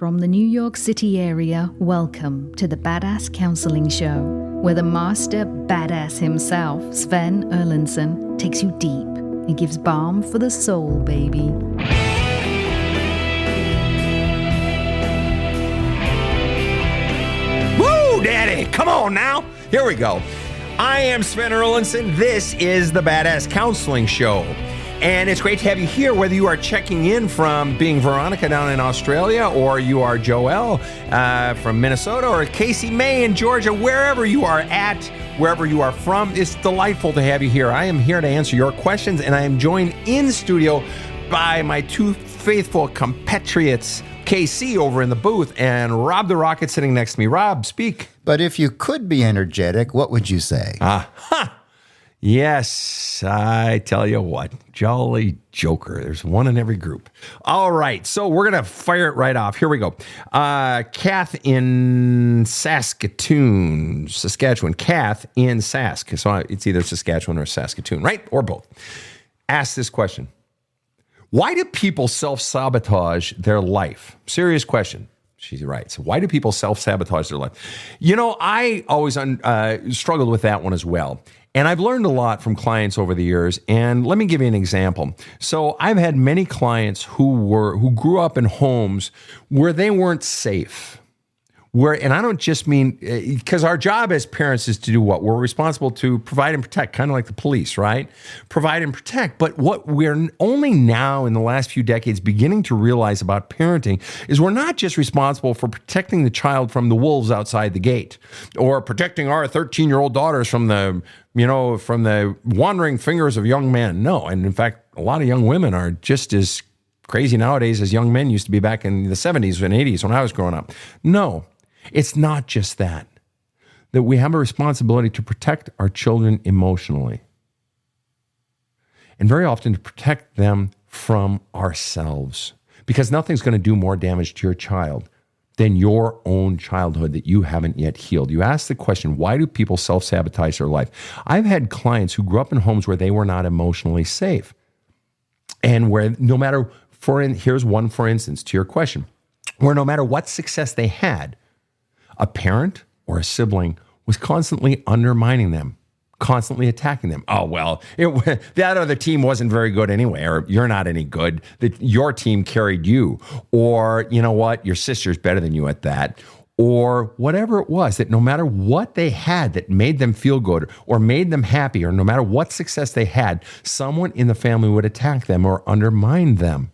From the New York City area, welcome to the Badass Counseling Show, where the master badass himself, Sven Erlandson, takes you deep and gives balm for the soul, baby. Woo, Daddy! Come on now. Here we go. I am Sven Erlandson. This is the Badass Counseling Show. And it's great to have you here, whether you are checking in from being Veronica down in Australia, or you are Joelle from Minnesota, or Casey May in Georgia, wherever you are at, wherever you are from. It's delightful to have you here. I am here to answer your questions, and I am joined in studio by my two faithful compatriots, KC over in the booth, and Rob the Rocket sitting next to me. Rob, speak. But if you could be energetic, what would you say? Yes, I tell you what, jolly joker. There's one in every group. All right, so we're going to fire it right off. Here we go. Kath in Saskatoon. Kath in Sask. So it's either Saskatchewan or Saskatoon, right? Or both. Ask this question. Why do people self-sabotage their life? Serious question. She writes, why do people self-sabotage their life? You know, I always struggled with that one as well. And I've learned a lot from clients over the years. And let me give you an example. So I've had many clients who grew up in homes where they weren't safe. And I don't just mean, because our job as parents is to do what? We're responsible to provide and protect, kind of like the police, right? Provide and protect. But what we're only now in the last few decades beginning to realize about parenting is we're not just responsible for protecting the child from the wolves outside the gate, or protecting our 13-year-old daughters from the wandering fingers of young men. No, and in fact, a lot of young women are just as crazy nowadays as young men used to be back in the 70s and 80s when I was growing up. No. It's not just that we have a responsibility to protect our children emotionally, and very often to protect them from ourselves, because nothing's going to do more damage to your child than your own childhood that you haven't yet healed. You ask the question, why do people self-sabotage their life? I've had clients who grew up in homes where they were not emotionally safe, and where no matter, here's one for instance to your question, where no matter what success they had, a parent or a sibling was constantly undermining them, constantly attacking them. Oh, well, that other team wasn't very good anyway, or you're not any good. Your team carried you. Or, you know what, your sister's better than you at that. Or whatever it was, that no matter what they had that made them feel good or made them happy, or no matter what success they had, someone in the family would attack them or undermine them.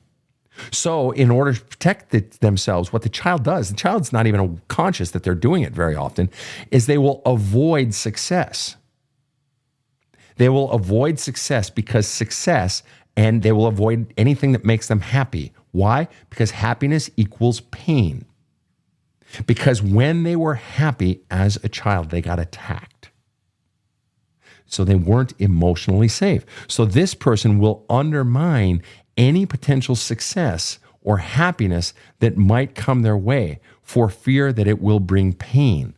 So in order to protect themselves, what the child does, the child's not even conscious that they're doing it very often, is they will avoid success. They will avoid success and they will avoid anything that makes them happy. Why? Because happiness equals pain. Because when they were happy as a child, they got attacked. So they weren't emotionally safe. So this person will undermine any potential success or happiness that might come their way for fear that it will bring pain.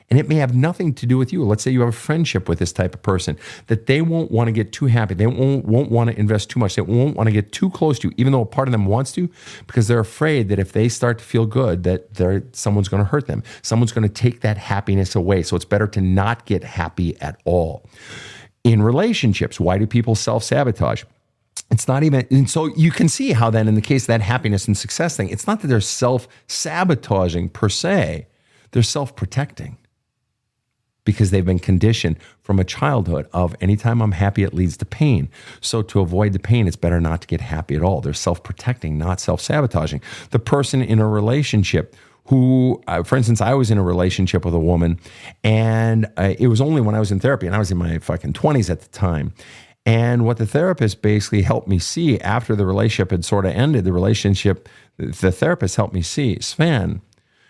And it may have nothing to do with you. Let's say you have a friendship with this type of person, that they won't want to get too happy. They won't want to invest too much. They won't want to get too close to you, even though a part of them wants to, because they're afraid that if they start to feel good, that someone's going to hurt them. Someone's going to take that happiness away. So it's better to not get happy at all. In relationships, why do people self-sabotage? It's not even, and so you can see how then in the case of that happiness and success thing, it's not that they're self-sabotaging per se, they're self-protecting, because they've been conditioned from a childhood of anytime I'm happy, it leads to pain. So to avoid the pain, it's better not to get happy at all. They're self-protecting, not self-sabotaging. The person in a relationship who, for instance, I was in a relationship with a woman, and it was only when I was in therapy, and I was in my fucking 20s at the time. And what the therapist basically helped me see after the relationship had sort of ended, the therapist helped me see, Sven,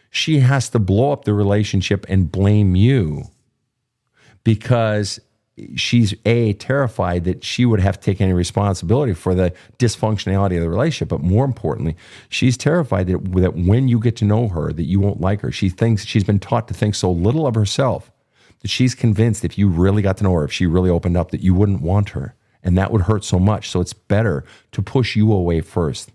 she has to blow up the relationship and blame you, because she's terrified that she would have to take any responsibility for the dysfunctionality of the relationship. But more importantly, she's terrified that when you get to know her, that you won't like her. She thinks she's been taught to think so little of herself that she's convinced if you really got to know her, if she really opened up, that you wouldn't want her. And that would hurt so much. So it's better to push you away first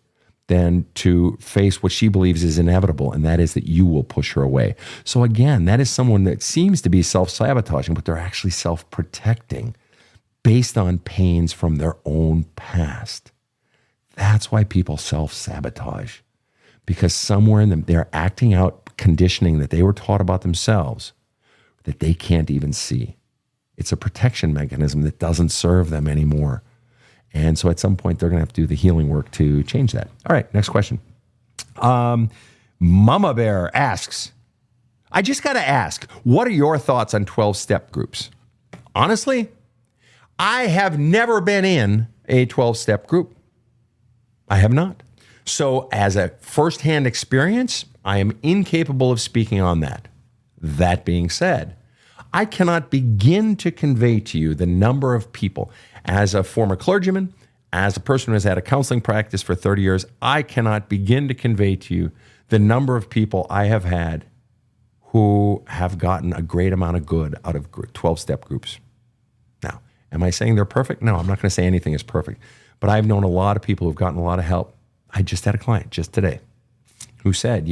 than to face what she believes is inevitable, and that is that you will push her away. So again, that is someone that seems to be self-sabotaging, but they're actually self-protecting based on pains from their own past. That's why people self-sabotage, because somewhere in them, they're acting out conditioning that they were taught about themselves that they can't even see. It's a protection mechanism that doesn't serve them anymore. And so at some point, they're going to have to do the healing work to change that. All right, next question. Mama Bear asks, I just got to ask, what are your thoughts on 12-step groups? Honestly, I have never been in a 12-step group. I have not. So as a firsthand experience, I am incapable of speaking on that. That being said, I cannot begin to convey to you the number of people, as a former clergyman, as a person who has had a counseling practice for 30 years, I cannot begin to convey to you the number of people I have had who have gotten a great amount of good out of 12-step groups. Now, am I saying they're perfect? No, I'm not going to say anything is perfect. But I've known a lot of people who've gotten a lot of help. I just had a client just today who said,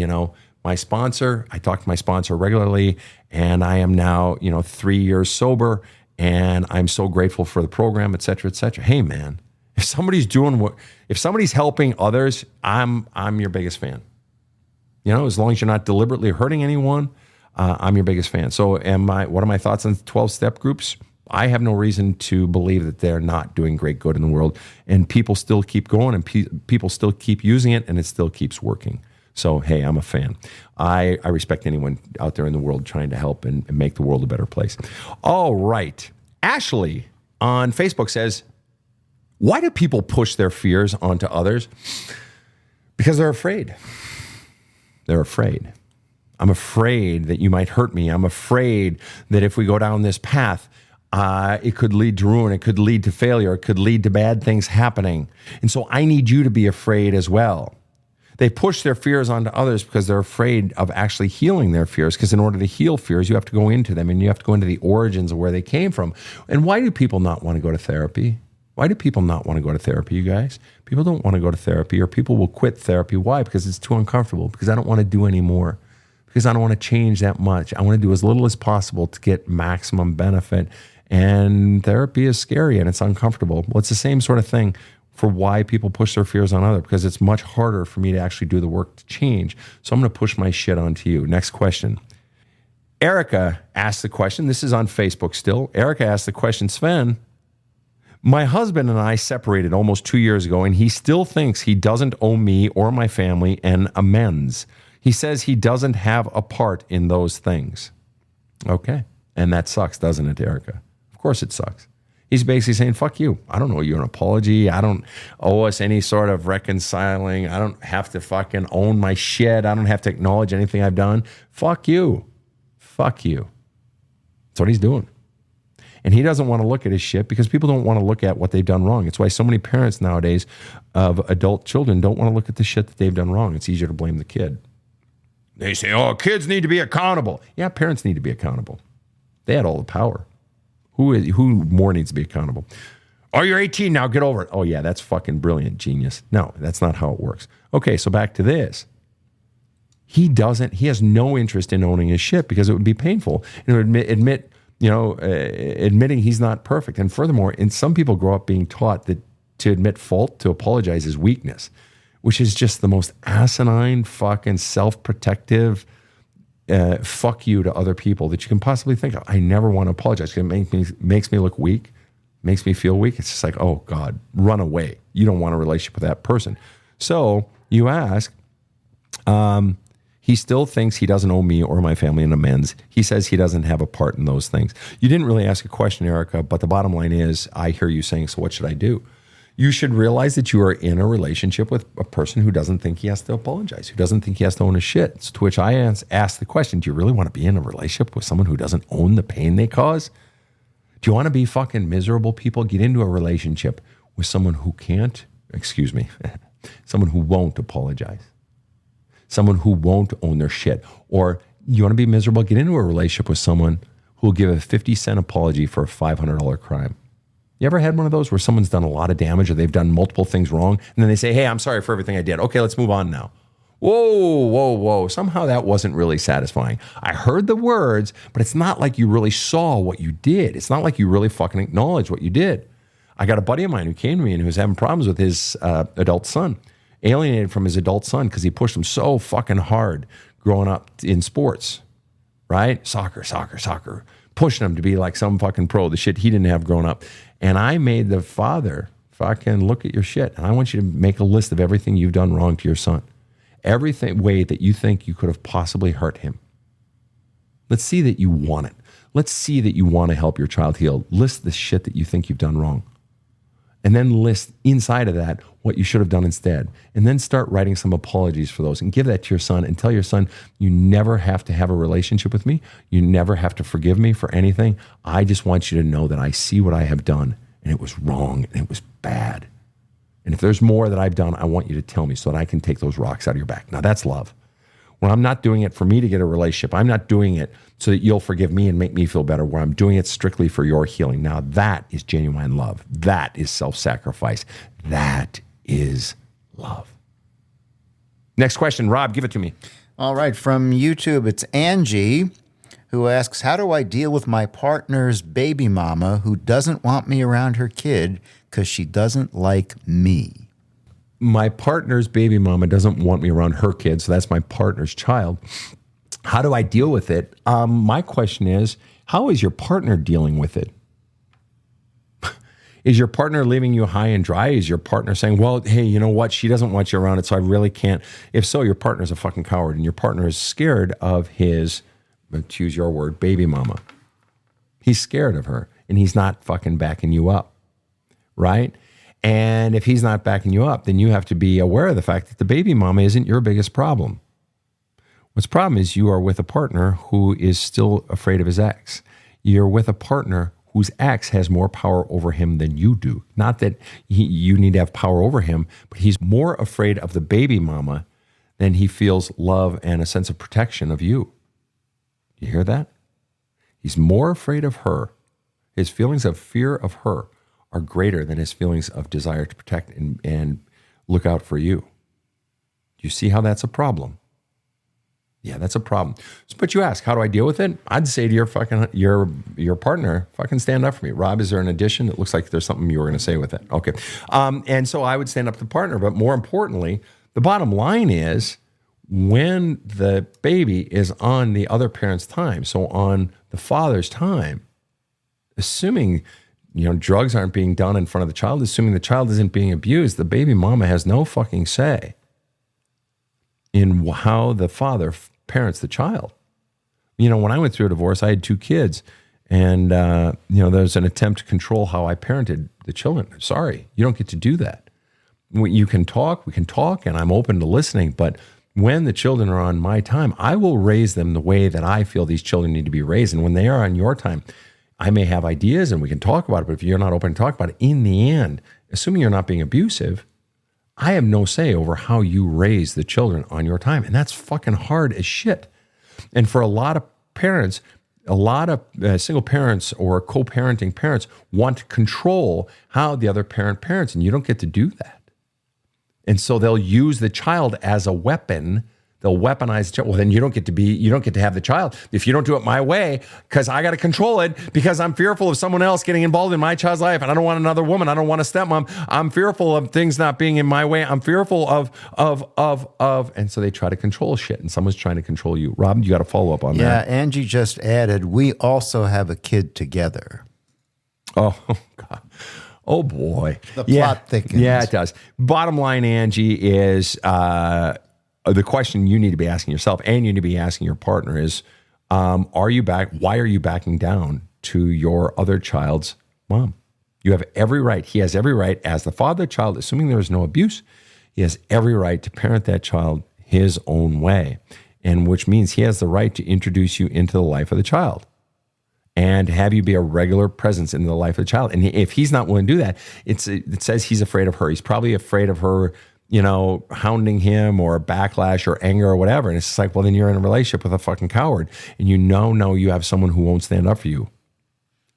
my sponsor, I talk to my sponsor regularly, and I am now, 3 years sober, and I'm so grateful for the program, et cetera, et cetera. Hey, man, if somebody's helping others, I'm your biggest fan. As long as you're not deliberately hurting anyone, I'm your biggest fan. So what are my thoughts on 12-step groups? I have no reason to believe that they're not doing great good in the world, and people still keep going, and people still keep using it, and it still keeps working. So, hey, I'm a fan. I respect anyone out there in the world trying to help and make the world a better place. All right. Ashley on Facebook says, why do people push their fears onto others? Because they're afraid. They're afraid. I'm afraid that you might hurt me. I'm afraid that if we go down this path, it could lead to ruin. It could lead to failure. It could lead to bad things happening. And so I need you to be afraid as well. They push their fears onto others because they're afraid of actually healing their fears. Because in order to heal fears, you have to go into them and you have to go into the origins of where they came from. And why do people not want to go to therapy? Why do people not want to go to therapy, you guys? People don't want to go to therapy, or people will quit therapy. Why? Because it's too uncomfortable. Because I don't want to do any more. Because I don't want to change that much. I want to do as little as possible to get maximum benefit. And therapy is scary and it's uncomfortable. Well, it's the same sort of thing for why people push their fears on others, because it's much harder for me to actually do the work to change. So I'm going to push my shit onto you. Next question. Erica asked the question. This is on Facebook still. Erica asked the question, Sven, my husband and I separated almost 2 years ago, and he still thinks he doesn't owe me or my family an amends. He says he doesn't have a part in those things. Okay. And that sucks, doesn't it, Erica? Of course it sucks. He's basically saying, fuck you. I don't owe you an apology. I don't owe us any sort of reconciling. I don't have to fucking own my shit. I don't have to acknowledge anything I've done. Fuck you. Fuck you. That's what he's doing. And he doesn't want to look at his shit because people don't want to look at what they've done wrong. It's why so many parents nowadays of adult children don't want to look at the shit that they've done wrong. It's easier to blame the kid. They say, oh, kids need to be accountable. Yeah, parents need to be accountable. They had all the power. Who more needs to be accountable? Oh, you're 18 now, get over it. Oh yeah, that's fucking brilliant, genius. No, that's not how it works. Okay, so back to this. He has no interest in owning his shit because it would be painful. Admitting he's not perfect. And furthermore, and some people grow up being taught that to admit fault, to apologize is weakness, which is just the most asinine, fucking self-protective, fuck you to other people that you can possibly think of. I never want to apologize because it makes me look weak, makes me feel weak. It's just like, oh God, run away. You don't want a relationship with that person. So you ask, he still thinks he doesn't owe me or my family an amends. He says he doesn't have a part in those things. You didn't really ask a question, Erica, but the bottom line is, I hear you saying, so what should I do? You should realize that you are in a relationship with a person who doesn't think he has to apologize, who doesn't think he has to own his shit. So to which I ask the question, do you really want to be in a relationship with someone who doesn't own the pain they cause? Do you want to be fucking miserable, people? Get into a relationship with someone who someone who won't apologize, someone who won't own their shit. Or you want to be miserable? Get into a relationship with someone who will give a 50-cent apology for a $500 crime. You ever had one of those where someone's done a lot of damage or they've done multiple things wrong and then they say, hey, I'm sorry for everything I did. Okay, let's move on now. Whoa. Somehow that wasn't really satisfying. I heard the words, but it's not like you really saw what you did. It's not like you really fucking acknowledged what you did. I got a buddy of mine who came to me and who was having problems with his adult son, alienated from his adult son because he pushed him so fucking hard growing up in sports, right? Soccer, pushing him to be like some fucking pro, the shit he didn't have growing up. And I made the father fucking look at your shit. And I want you to make a list of everything you've done wrong to your son. Everything way that you think you could have possibly hurt him. Let's see that you want it. Let's see that you want to help your child heal. List the shit that you think you've done wrong. And then list inside of that what you should have done instead. And then start writing some apologies for those and give that to your son and tell your son, you never have to have a relationship with me. You never have to forgive me for anything. I just want you to know that I see what I have done and it was wrong and it was bad. And if there's more that I've done, I want you to tell me so that I can take those rocks out of your back. Now that's love. When I'm not doing it for me to get a relationship, I'm not doing it so that you'll forgive me and make me feel better, where I'm doing it strictly for your healing. Now that is genuine love. That is self-sacrifice. That is love. Next question, Rob, give it to me. All right, from YouTube, it's Angie who asks, how do I deal with my partner's baby mama who doesn't want me around her kid because she doesn't like me? My partner's baby mama doesn't want me around her kid, so that's my partner's child. How do I deal with it? My question is, how is your partner dealing with it? Is your partner leaving you high and dry? Is your partner saying, well, hey, you know what? She doesn't want you around it, so I really can't. If so, your partner's a fucking coward, and your partner is scared of his, to use your word, baby mama. He's scared of her, and he's not fucking backing you up, right? And if he's not backing you up, then you have to be aware of the fact that the baby mama isn't your biggest problem. What's the problem is you are with a partner who is still afraid of his ex. You're with a partner whose ex has more power over him than you do. Not that you need to have power over him, but he's more afraid of the baby mama than he feels love and a sense of protection of you. You hear that? He's more afraid of her. His feelings of fear of her are greater than his feelings of desire to protect and look out for you. You see how that's a problem? Yeah, that's a problem. But you ask, how do I deal with it? I'd say to your partner, fucking stand up for me. Rob, is there an addition? It looks like there's something you were going to say with it. Okay. And so I would stand up to the partner. But more importantly, the bottom line is when the baby is on the other parent's time, so on the father's time, assuming drugs aren't being done in front of the child, assuming the child isn't being abused, the baby mama has no fucking say in how the father parents the child. When I went through a divorce, I had 2 kids, and there's an attempt to control how I parented the children. Sorry, you don't get to do that. We can talk, and I'm open to listening, but when the children are on my time, I will raise them the way that I feel these children need to be raised. And when they are on your time, I may have ideas and we can talk about it, but if you're not open to talk about it, in the end, assuming you're not being abusive, I have no say over how you raise the children on your time. And that's fucking hard as shit. And for a lot of parents, a lot of single parents or co-parenting parents want to control how the other parent parents, and you don't get to do that. And so they'll use the child as a weapon. They'll weaponize the child. Well, then you don't get to have the child if you don't do it my way, because I got to control it because I'm fearful of someone else getting involved in my child's life. And I don't want another woman. I don't want a stepmom. I'm fearful of things not being in my way. I'm fearful of. And so they try to control shit, and someone's trying to control you. Rob, you got to follow up on that. Yeah, Angie just added, we also have a kid together. Oh, God. Oh, boy. The plot thickens. Yeah, it does. Bottom line, Angie, is the question you need to be asking yourself and you need to be asking your partner is, why are you backing down to your other child's mom? You have every right. He has every right as the father of the child, assuming there is no abuse, he has every right to parent that child his own way, and which means he has the right to introduce you into the life of the child and have you be a regular presence in the life of the child. And if he's not willing to do that, it says he's afraid of her. He's probably afraid of her, hounding him or backlash or anger or whatever. And it's just like, well, then you're in a relationship with a fucking coward, and you have someone who won't stand up for you.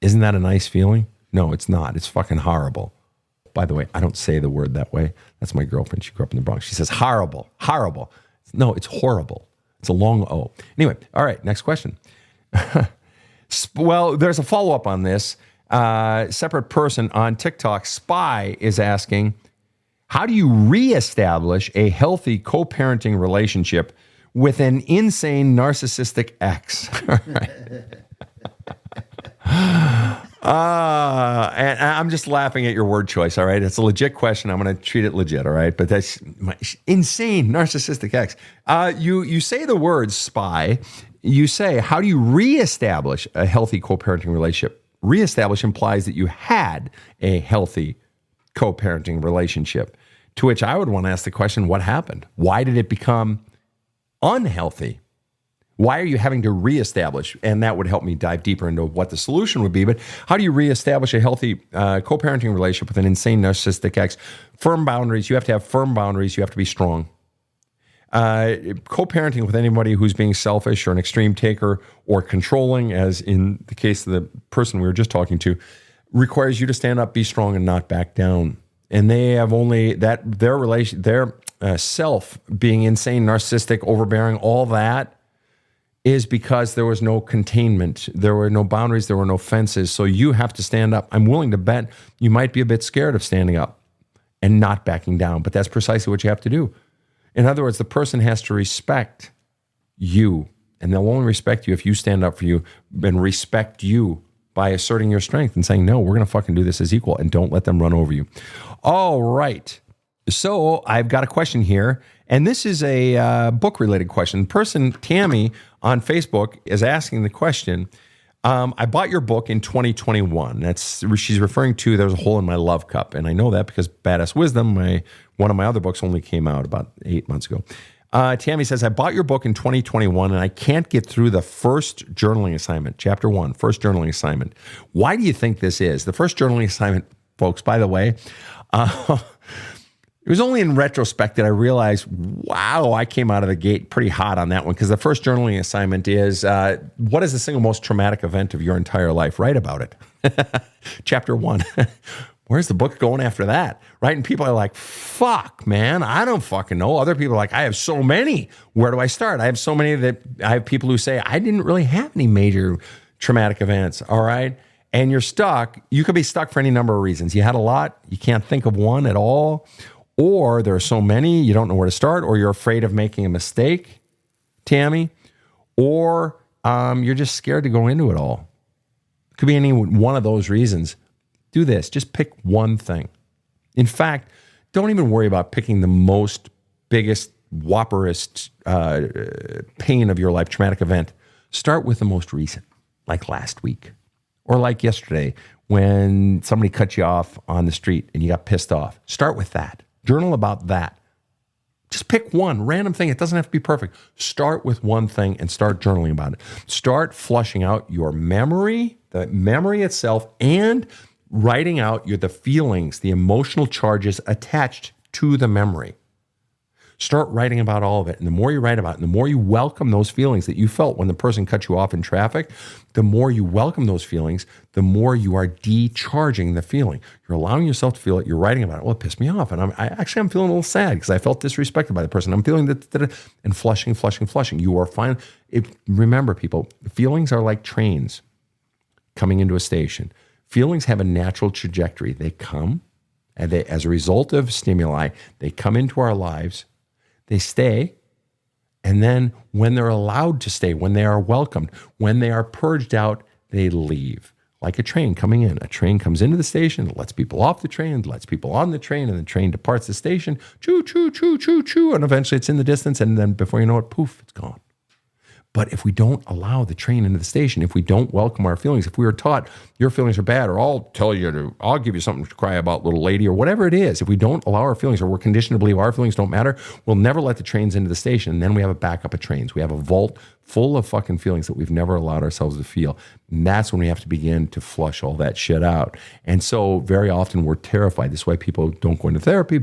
Isn't that a nice feeling? No, it's not. It's fucking horrible. By the way, I don't say the word that way. That's my girlfriend. She grew up in the Bronx. She says horrible, horrible. No, it's horrible. It's a long O. Anyway, all right, next question. Well, there's a follow-up on this. Separate person on TikTok, Spy, is asking, how do you reestablish a healthy co-parenting relationship with an insane narcissistic ex? All right. And I'm just laughing at your word choice, all right? It's a legit question. I'm going to treat it legit, all right? But that's my insane narcissistic ex. You say the word Spy. You say, how do you reestablish a healthy co-parenting relationship? Reestablish implies that you had a healthy co-parenting relationship, to which I would want to ask the question, what happened? Why did it become unhealthy? Why are you having to reestablish? And that would help me dive deeper into what the solution would be. But how do you reestablish a healthy co-parenting relationship with an insane narcissistic ex? Firm boundaries. You have to have firm boundaries. You have to be strong. Co-parenting with anybody who's being selfish or an extreme taker or controlling, as in the case of the person we were just talking to, requires you to stand up, be strong, and not back down. And they have only that their self being insane, narcissistic, overbearing, all that is because there was no containment. There were no boundaries. There were no fences. So you have to stand up. I'm willing to bet you might be a bit scared of standing up and not backing down, but that's precisely what you have to do. In other words, the person has to respect you, and they'll only respect you if you stand up for you and respect you by asserting your strength and saying, no, we're going to fucking do this as equal, and don't let them run over you. All right. So I've got a question here, and this is a book-related question. The person, Tammy, on Facebook is asking the question, I bought your book in 2021. She's referring to There's a Hole in My Love Cup, and I know that because Badass Wisdom, one of my other books, only came out about 8 months ago. Tammy says, I bought your book in 2021, and I can't get through the first journaling assignment, chapter 1, first journaling assignment. Why do you think this is? The first journaling assignment, folks, by the way, it was only in retrospect that I realized, wow, I came out of the gate pretty hot on that one, because the first journaling assignment is, what is the single most traumatic event of your entire life? Write about it. Chapter 1. Where's the book going after that? Right? And people are like, fuck, man, I don't fucking know. Other people are like, I have so many. Where do I start? I have so many that I have people who say, I didn't really have any major traumatic events. All right. And you're stuck. You could be stuck for any number of reasons. You had a lot. You can't think of one at all. Or there are so many, you don't know where to start, or you're afraid of making a mistake, Tammy, or you're just scared to go into it all. It could be any one of those reasons. Do this. Just pick one thing. In fact, don't even worry about picking the biggest, whopperest pain of your life, traumatic event. Start with the most recent, like last week, or like yesterday when somebody cut you off on the street and you got pissed off. Start with that. Journal about that. Just pick one random thing. It doesn't have to be perfect. Start with one thing and start journaling about it. Start flushing out your memory, the memory itself, and writing out the feelings, the emotional charges attached to the memory. Start writing about all of it. And the more you write about it, and the more you welcome those feelings that you felt when the person cut you off in traffic, the more you welcome those feelings, the more you are decharging the feeling. You're allowing yourself to feel it. You're writing about it. Well, it pissed me off. And I'm feeling a little sad because I felt disrespected by the person. I'm feeling that, and flushing. You are fine. Remember, people, feelings are like trains coming into a station. Feelings have a natural trajectory. They come, and as a result of stimuli, they come into our lives. They stay, and then when they're allowed to stay, when they are welcomed, when they are purged out, they leave. Like a train coming in. A train comes into the station, lets people off the train, lets people on the train, and the train departs the station. Choo, choo, choo, choo, choo, and eventually it's in the distance, and then before you know it, poof, it's gone. But if we don't allow the train into the station, if we don't welcome our feelings, if we are taught your feelings are bad, or I'll give you something to cry about, little lady, or whatever it is, if we don't allow our feelings, or we're conditioned to believe our feelings don't matter, we'll never let the trains into the station. And then we have a backup of trains. We have a vault full of fucking feelings that we've never allowed ourselves to feel. And that's when we have to begin to flush all that shit out. And so very often we're terrified. This is why people don't go into therapy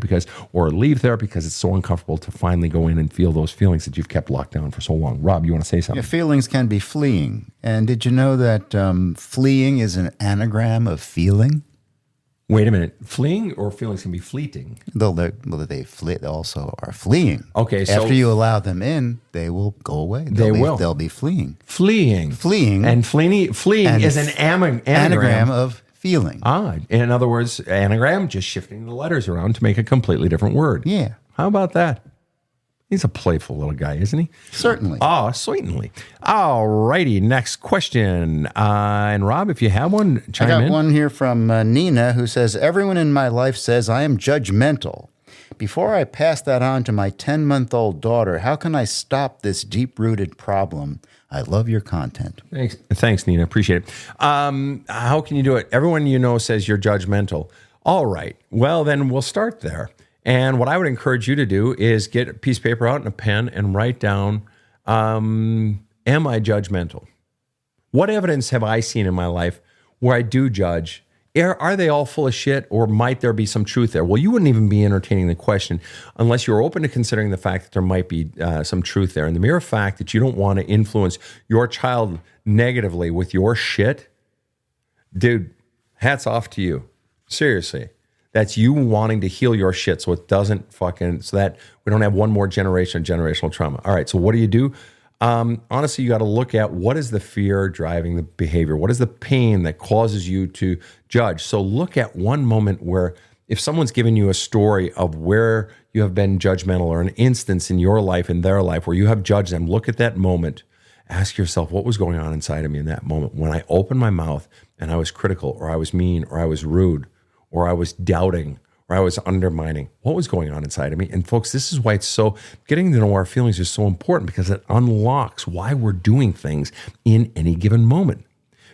or leave therapy because it's so uncomfortable to finally go in and feel those feelings that you've kept locked down for so long. Rob, you want to say something? Yeah, feelings can be fleeing. And did you know that fleeing is an anagram of feeling? Wait a minute. Fleeing or feelings can be fleeting? They also are fleeing. Okay, so after you allow them in, they will go away. They'll be fleeing. Fleeing. And fleeing is an anagram of feeling. In other words, anagram, just shifting the letters around to make a completely different word. Yeah. How about that? He's a playful little guy, isn't he? Certainly. Oh, certainly. All righty. Next question. And Rob, if you have one, chime in. I got one here from Nina who says, everyone in my life says I am judgmental. Before I pass that on to my 10-month-old daughter, how can I stop this deep-rooted problem? I love your content. Thanks, Nina. Appreciate it. How can you do it? Everyone you know says you're judgmental. All right. Well, then we'll start there. And what I would encourage you to do is get a piece of paper out and a pen and write down, am I judgmental? What evidence have I seen in my life where I do judge? Are they all full of shit, or might there be some truth there? Well, you wouldn't even be entertaining the question unless you're open to considering the fact that there might be some truth there. And the mere fact that you don't want to influence your child negatively with your shit, dude, hats off to you. Seriously. That's you wanting to heal your shit so it doesn't so that we don't have one more generation of generational trauma. All right, so what do? Honestly, you got to look at what is the fear driving the behavior? What is the pain that causes you to judge? So look at one moment where if someone's given you a story of where you have been judgmental, or an instance in your life, in their life, where you have judged them, look at that moment. Ask yourself, what was going on inside of me in that moment when I opened my mouth and I was critical, or I was mean, or I was rude, or I was doubting, or I was undermining? What was going on inside of me? And folks, this is why getting to know our feelings is so important, because it unlocks why we're doing things in any given moment.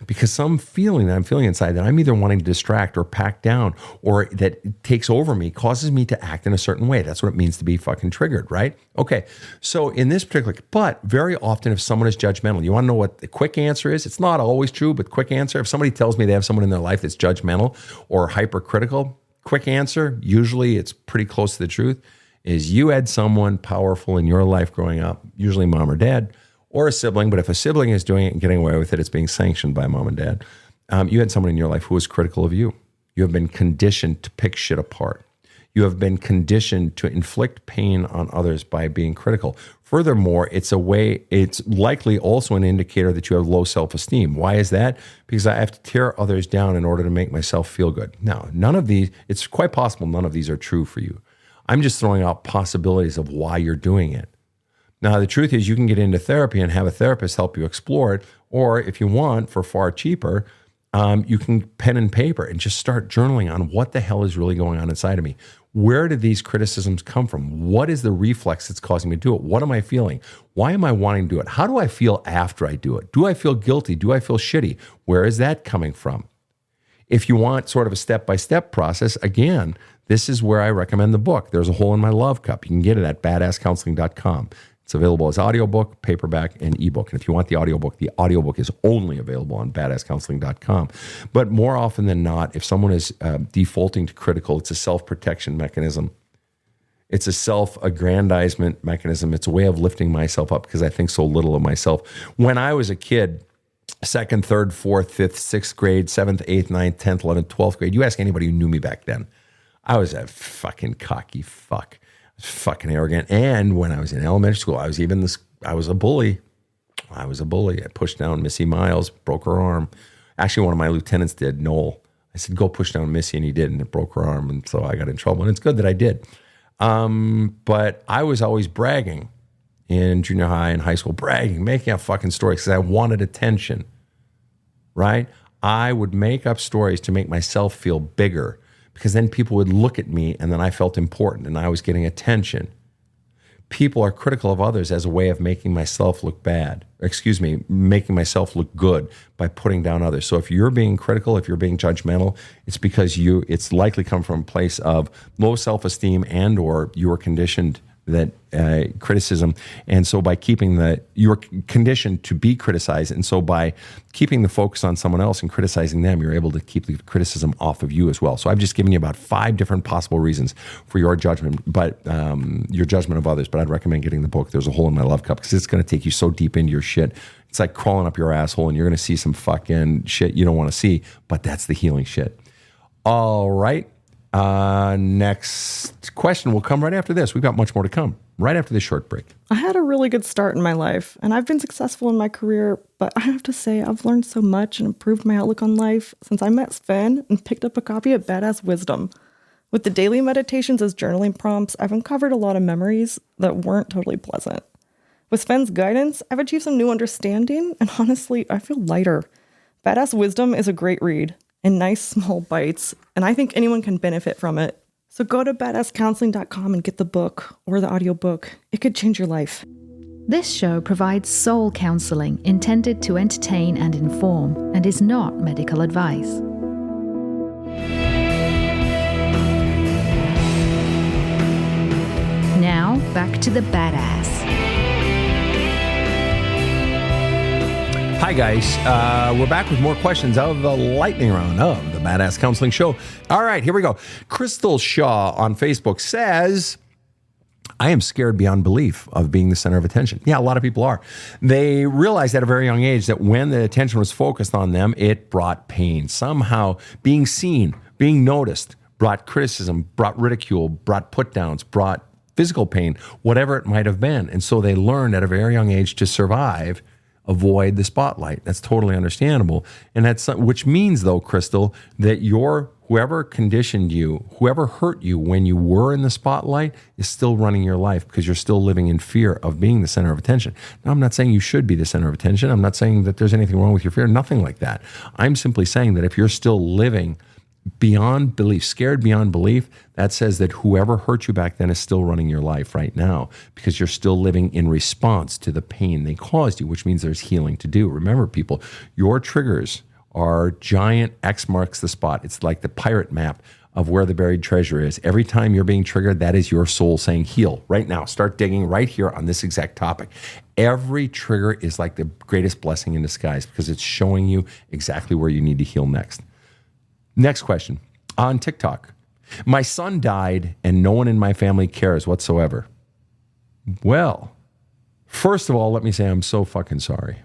Because some feeling that I'm feeling inside that I'm either wanting to distract or pack down, or that takes over me, causes me to act in a certain way. That's what it means to be fucking triggered, right? Okay, so in this particular, but very often if someone is judgmental, you want to know what the quick answer is? It's not always true, but quick answer. If somebody tells me they have someone in their life that's judgmental or hypercritical, quick answer, usually it's pretty close to the truth, is you had someone powerful in your life growing up, usually mom or dad, or a sibling. But if a sibling is doing it and getting away with it, it's being sanctioned by mom and dad. You had someone in your life who was critical of you. You have been conditioned to pick shit apart. You have been conditioned to inflict pain on others by being critical. Furthermore, it's likely also an indicator that you have low self-esteem. Why is that? Because I have to tear others down in order to make myself feel good. Now, it's quite possible none of these are true for you. I'm just throwing out possibilities of why you're doing it. Now, the truth is you can get into therapy and have a therapist help you explore it. Or if you want, for far cheaper, you can pen and paper and just start journaling on what the hell is really going on inside of me. Where did these criticisms come from? What is the reflex that's causing me to do it? What am I feeling? Why am I wanting to do it? How do I feel after I do it? Do I feel guilty? Do I feel shitty? Where is that coming from? If you want sort of a step-by-step process, again, this is where I recommend the book. There's a Hole in My Love Cup. You can get it at badasscounseling.com. It's available as audiobook, paperback, and ebook. And if you want the audiobook is only available on badasscounseling.com. But more often than not, if someone is defaulting to critical, it's a self-protection mechanism. It's a self-aggrandizement mechanism. It's a way of lifting myself up because I think so little of myself. When I was a kid, 2nd, 3rd, 4th, 5th, 6th grade, 7th, 8th, 9th, 10th, 11th, 12th grade, you ask anybody who knew me back then, I was a fucking cocky fuck. Fucking arrogant. And when I was in elementary school, I was a bully. I pushed down Missy Miles, broke her arm. Actually, one of my lieutenants did, Noel. I said, go push down Missy, and he did, and it broke her arm. And so I got in trouble. And it's good that I did. But I was always bragging in junior high and high school, making up fucking stories because I wanted attention, right? I would make up stories to make myself feel bigger, because then people would look at me and then I felt important and I was getting attention. People are critical of others as a way of making myself look making myself look good by putting down others. So if you're being critical, if you're being judgmental, it's because it's likely come from a place of low self-esteem and or you were conditioned that criticism, and so by keeping you're conditioned to be criticized, and so by keeping the focus on someone else and criticizing them, you're able to keep the criticism off of you as well. So I've just given you about 5 different possible reasons for your judgment, but your judgment of others. But I'd recommend getting the book, There's a Hole in My Love Cup, because it's going to take you so deep into your shit. It's like crawling up your asshole, and you're going to see some fucking shit you don't want to see, but that's the healing shit. All right. Next question will come right after this. We've got much more to come right after this short break. I had a really good start in my life, and I've been successful in my career, but I have to say I've learned so much and improved my outlook on life since I met Sven and picked up a copy of Badass Wisdom. With the daily meditations as journaling prompts, I've uncovered a lot of memories that weren't totally pleasant. With Sven's guidance, I've achieved some new understanding, and honestly, I feel lighter. Badass Wisdom is a great read in nice small bites, and I think anyone can benefit from it. So go to badasscounseling.com and get the book or the audiobook. It could change your life. This show provides soul counseling intended to entertain and inform and is not medical advice. Now, back to the badass. Hi, guys. We're back with more questions of the lightning round of the Badass Counseling Show. All right, here we go. Crystal Shaw on Facebook says, I am scared beyond belief of being the center of attention. Yeah, a lot of people are. They realized at a very young age that when the attention was focused on them, it brought pain. Somehow being seen, being noticed, brought criticism, brought ridicule, brought put-downs, brought physical pain, whatever it might have been. And so they learned at a very young age to survive, avoid the spotlight. That's totally understandable. And that's, which means though, Crystal, that whoever conditioned you, whoever hurt you when you were in the spotlight is still running your life because you're still living in fear of being the center of attention. Now, I'm not saying you should be the center of attention. I'm not saying that there's anything wrong with your fear, nothing like that. I'm simply saying that if you're still living beyond belief, scared beyond belief, that says that whoever hurt you back then is still running your life right now because you're still living in response to the pain they caused you, which means there's healing to do. Remember, people, your triggers are giant X marks the spot. It's like the pirate map of where the buried treasure is. Every time you're being triggered, that is your soul saying, heal right now. Start digging right here on this exact topic. Every trigger is like the greatest blessing in disguise because it's showing you exactly where you need to heal next. Next question. On TikTok, my son died and no one in my family cares whatsoever. Well, first of all, let me say I'm so fucking sorry.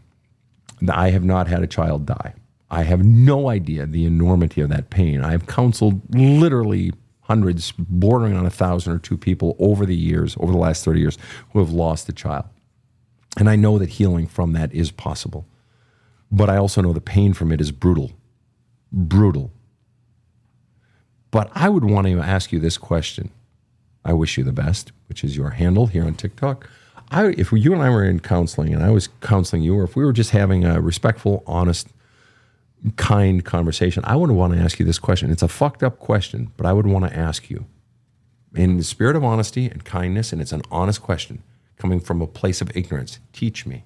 I have not had a child die. I have no idea the enormity of that pain. I've counseled literally hundreds, bordering on 1,000 or 2 people over the years, over the last 30 years, who have lost a child. And I know that healing from that is possible. But I also know the pain from it is brutal. Brutal. But I would want to ask you this question. I wish you the best, which is your handle here on TikTok. If you and I were in counseling and I was counseling you, or if we were just having a respectful, honest, kind conversation, I would want to ask you this question. It's a fucked up question, but I would want to ask you in the spirit of honesty and kindness, and it's an honest question coming from a place of ignorance. Teach me.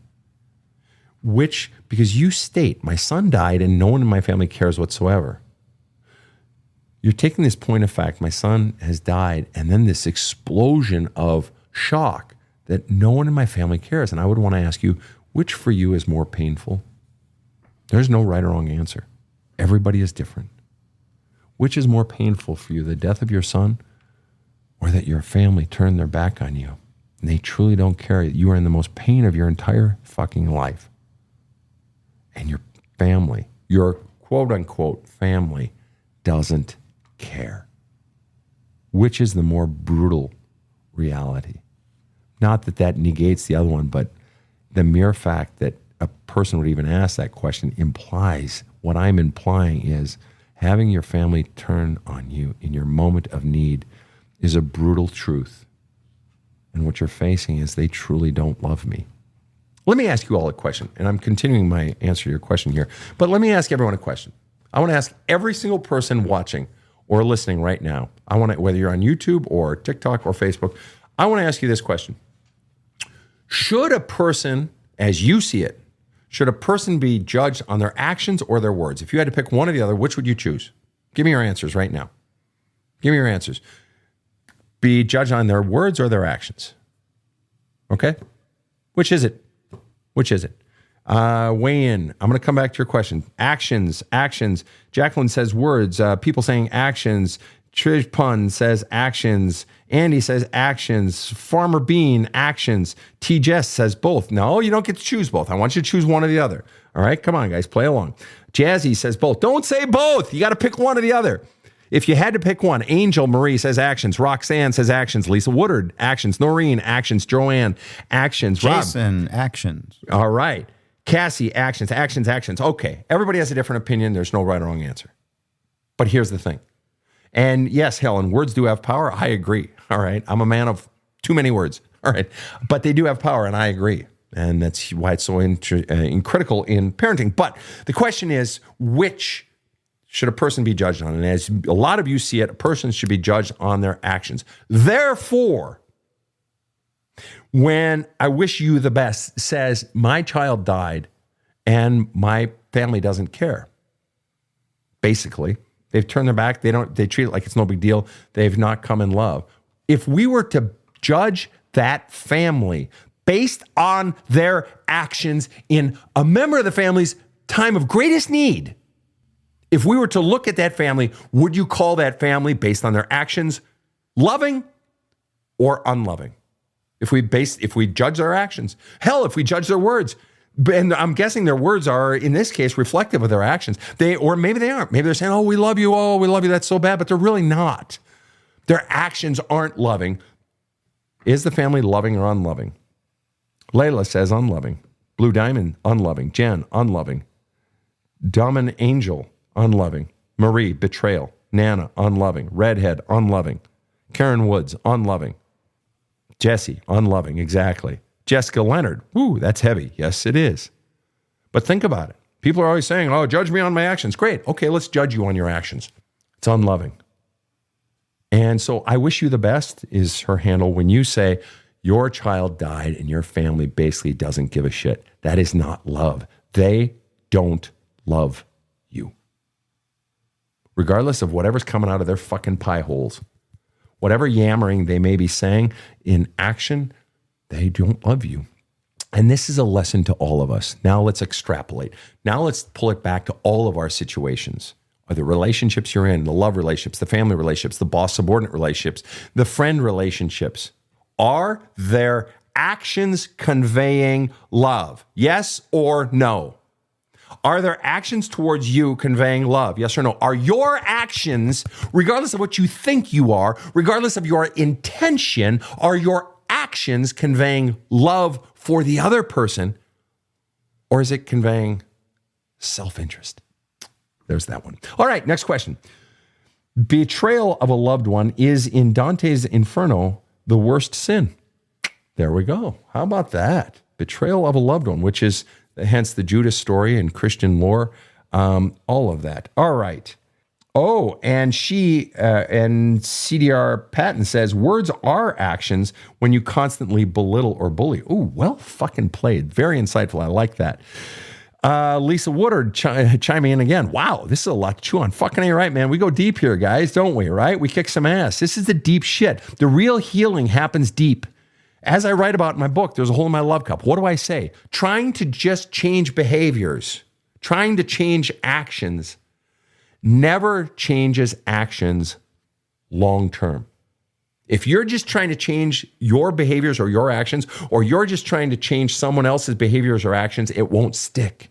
Because you state, my son died and no one in my family cares whatsoever. You're taking this point of fact, my son has died, and then this explosion of shock that no one in my family cares. And I would want to ask you, which for you is more painful? There's no right or wrong answer. Everybody is different. Which is more painful for you, the death of your son or that your family turned their back on you and they truly don't care? You are in the most pain of your entire fucking life. And your family, your quote unquote family, doesn't care. Which is the more brutal reality? Not that negates the other one, but the mere fact that a person would even ask that question implies, what I'm implying is having your family turn on you in your moment of need is a brutal truth. And what you're facing is they truly don't love me. Let me ask you all a question, and I'm continuing my answer to your question here, but let me ask everyone a question. I want to ask every single person watching or listening right now, whether you're on YouTube or TikTok or Facebook, I want to ask you this question. Should a person, as you see it, should a person be judged on their actions or their words? If you had to pick one or the other, which would you choose? Give me your answers right now. Give me your answers. Be judged on their words or their actions? Okay? Which is it? Which is it? Weigh in. I'm going to come back to your question. Actions. Jacqueline says words. People saying actions. Trish Pun says actions. Andy says actions. Farmer Bean, actions. T. Jess says both. No, you don't get to choose both. I want you to choose one or the other. All right? Come on, guys. Play along. Jazzy says both. Don't say both. You got to pick one or the other. If you had to pick one, Angel Marie says actions. Roxanne says actions. Lisa Woodard, actions. Noreen, actions. Joanne, actions. Jason, actions. All right. Cassie, actions. Okay. Everybody has a different opinion. There's no right or wrong answer. But here's the thing. And yes, Helen, words do have power. I agree. All right. I'm a man of too many words. All right. But they do have power, and I agree. And that's why it's so critical in parenting. But the question is, which should a person be judged on? And as a lot of you see it, a person should be judged on their actions. Therefore, when I wish you the best says, my child died and my family doesn't care, basically, they've turned their back. They treat it like it's no big deal. They've not come in love. If we were to judge that family based on their actions in a member of the family's time of greatest need, if we were to look at that family, would you call that family based on their actions loving or unloving? If we judge their actions, hell, if we judge their words, and I'm guessing their words are in this case reflective of their actions. Or maybe they aren't. Maybe they're saying, "Oh, we love you. Oh, we love you. That's so bad," but they're really not. Their actions aren't loving. Is the family loving or unloving? Layla says unloving. Blue Diamond, unloving. Jen, unloving. Dumb and Angel, unloving. Marie, betrayal. Nana, unloving. Redhead, unloving. Karen Woods, unloving. Jesse, unloving, exactly. Jessica Leonard, ooh, that's heavy. Yes, it is. But think about it. People are always saying, oh, judge me on my actions. Great. Okay, let's judge you on your actions. It's unloving. And so I wish you the best is her handle when you say your child died and your family basically doesn't give a shit. That is not love. They don't love you. Regardless of whatever's coming out of their fucking pie holes. Whatever yammering they may be saying, in action, they don't love you. And this is a lesson to all of us. Now let's extrapolate. Now let's pull it back to all of our situations. Are the relationships you're in, the love relationships, the family relationships, the boss-subordinate relationships, the friend relationships, are their actions conveying love? Yes or no? Are their actions towards you conveying love? Yes or no? Are your actions, regardless of what you think you are, regardless of your intention, are your actions conveying love for the other person? Or is it conveying self-interest? There's that one. All right, next question. Betrayal of a loved one is in Dante's Inferno the worst sin. There we go. How about that? Betrayal of a loved one, which is hence the Judas story and Christian lore, all of that. All right. Oh, and and CDR Patton says, words are actions when you constantly belittle or bully. Ooh, well fucking played. Very insightful. I like that. Lisa Woodard chiming in again. Wow, this is a lot to chew on. Fucking A right, man. We go deep here, guys, don't we, right? We kick some ass. This is the deep shit. The real healing happens deep. As I write about in my book, There's a Hole in My Love Cup. What do I say? Trying to just change behaviors, trying to change actions, never changes actions long term. If you're just trying to change your behaviors or your actions, or you're just trying to change someone else's behaviors or actions, it won't stick.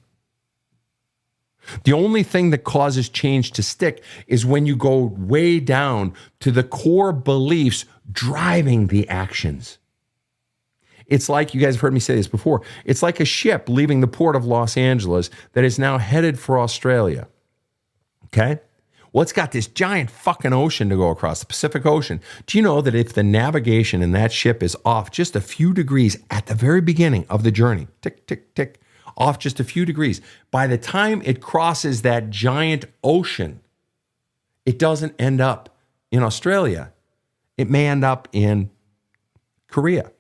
The only thing that causes change to stick is when you go way down to the core beliefs driving the actions. It's like, you guys have heard me say this before, it's like a ship leaving the port of Los Angeles that is now headed for Australia. Okay? Well, it's got this giant fucking ocean to go across, the Pacific Ocean. Do you know that if the navigation in that ship is off just a few degrees at the very beginning of the journey, tick, tick, tick, off just a few degrees, by the time it crosses that giant ocean, it doesn't end up in Australia. It may end up in Korea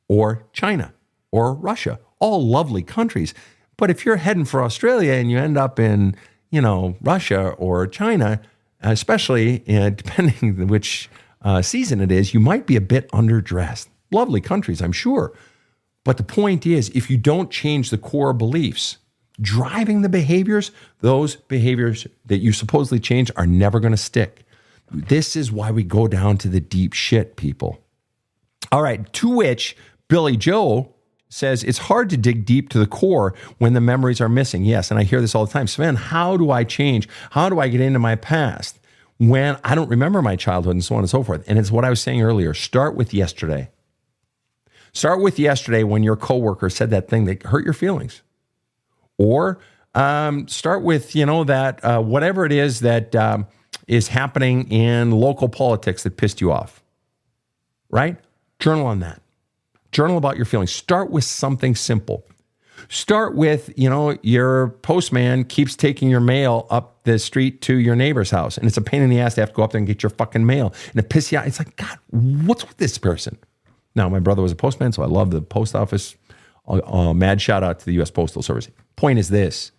or China or Russia, all lovely countries. But if you're heading for Australia and you end up in, Russia or China, especially depending which season it is, you might be a bit underdressed. lovely countries, I'm sure. But the point is, if you don't change the core beliefs driving the behaviors, those behaviors that you supposedly change are never going to stick. This is why we go down to the deep shit, people. All right, to which Billy Joe says, it's hard to dig deep to the core when the memories are missing. Yes, and I hear this all the time. Sven, how do I change? How do I get into my past when I don't remember my childhood and so on and so forth? And it's what I was saying earlier. Start with yesterday. Start with yesterday when your coworker said that thing that hurt your feelings. Or start with, that whatever it is that is happening in local politics that pissed you off, right? Journal on that. Journal about your feelings. Start with something simple. Start with, your postman keeps taking your mail up the street to your neighbor's house, and it's a pain in the ass to have to go up there and get your fucking mail, and it pisses you out. It's like, God, what's with this person? Now, my brother was a postman, so I love the post office. Mad shout out to the U.S. Postal Service. Point is this.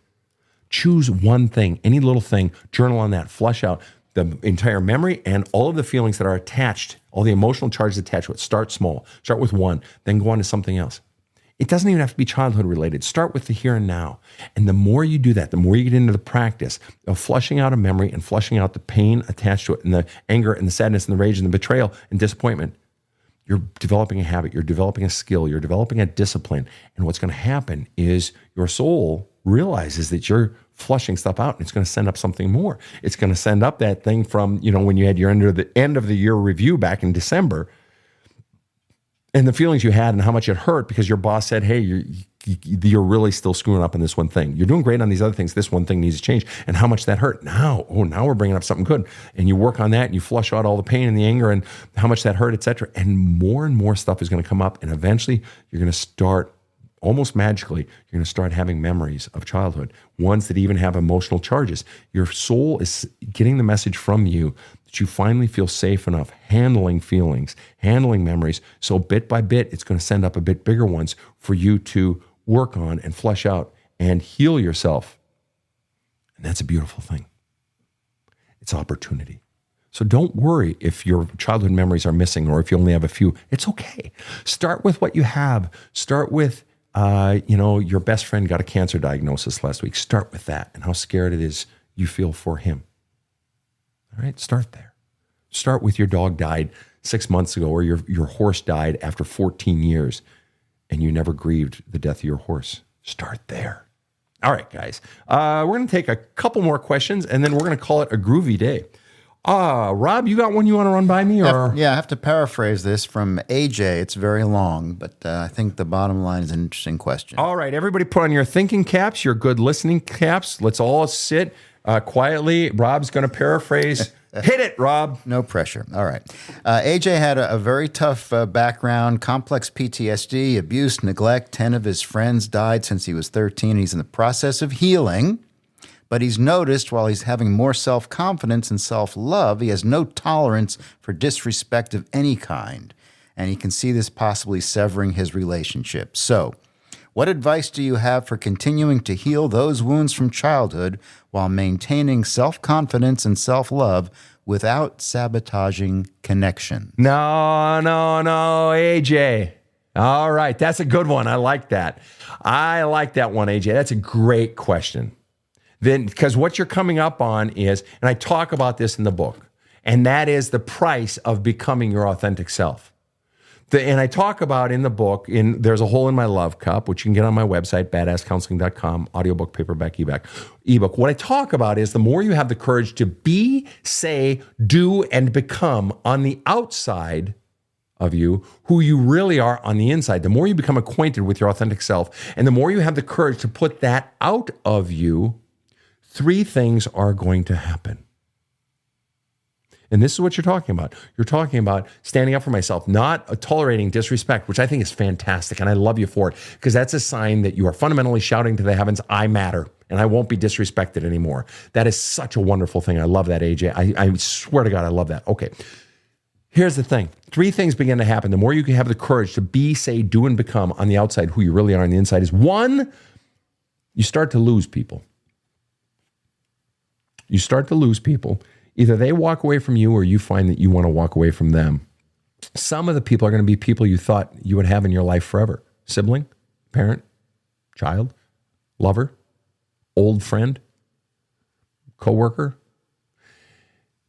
Choose one thing, any little thing, journal on that, flush out the entire memory and all of the feelings that are attached, all the emotional charges attached to it. Start small. Start with one, then go on to something else. It doesn't even have to be childhood related. Start with the here and now. And the more you do that, the more you get into the practice of flushing out a memory and flushing out the pain attached to it and the anger and the sadness and the rage and the betrayal and disappointment, you're developing a habit, you're developing a skill, you're developing a discipline. And what's going to happen is your soul realizes that you're flushing stuff out, and it's going to send up something more. It's going to send up that thing from, when you had your end of the year review back in December, and the feelings you had and how much it hurt because your boss said, hey, you're really still screwing up in this one thing. You're doing great on these other things. This one thing needs to change. And how much that hurt. Now we're bringing up something good. And you work on that and you flush out all the pain and the anger and how much that hurt, et cetera. And more stuff is going to come up. And eventually you're going to start, almost magically, you're going to start having memories of childhood, ones that even have emotional charges. Your soul is getting the message from you that you finally feel safe enough handling feelings, handling memories. So bit by bit, it's going to send up a bit bigger ones for you to work on and flush out and heal yourself. And that's a beautiful thing. It's opportunity. So don't worry if your childhood memories are missing or if you only have a few. It's okay. Start with what you have. Start with your best friend got a cancer diagnosis last week. Start with that and how scared it is you feel for him. All right, start there. Start with your dog died 6 months ago or your horse died after 14 years and you never grieved the death of your horse. Start there. All right, guys. We're going to take a couple more questions and then we're going to call it a groovy day. Rob, you got one you want to run by me? Or? Yeah, I have to paraphrase this from AJ. It's very long, but I think the bottom line is an interesting question. All right, everybody put on your thinking caps, your good listening caps. Let's all sit quietly. Rob's going to paraphrase. Hit it, Rob. No pressure. All right. AJ had a very tough background, complex PTSD, abuse, neglect. 10 of his friends died since he was 13. He's in the process of healing. But he's noticed while he's having more self-confidence and self-love, he has no tolerance for disrespect of any kind. And he can see this possibly severing his relationship. So, what advice do you have for continuing to heal those wounds from childhood while maintaining self-confidence and self-love without sabotaging connection? No, AJ. All right, that's a good one. I like that. I like that one, AJ. That's a great question. Then, because what you're coming up on is, and I talk about this in the book, and that is the price of becoming your authentic self. And I talk about in the book, there's a hole in my love cup, which you can get on my website, badasscounseling.com, audiobook, paperback, ebook. What I talk about is the more you have the courage to be, say, do, and become on the outside of you, who you really are on the inside, the more you become acquainted with your authentic self, and the more you have the courage to put that out of you, 3 things are going to happen. And this is what you're talking about. You're talking about standing up for myself, not tolerating disrespect, which I think is fantastic. And I love you for it because that's a sign that you are fundamentally shouting to the heavens, I matter and I won't be disrespected anymore. That is such a wonderful thing. I love that, AJ. I swear to God, I love that. Okay. Here's the thing. 3 things begin to happen. The more you can have the courage to be, say, do, and become on the outside who you really are on the inside is 1, you start to lose people. You start to lose people. Either they walk away from you or you find that you want to walk away from them. Some of the people are going to be people you thought you would have in your life forever. Sibling, parent, child, lover, old friend, coworker.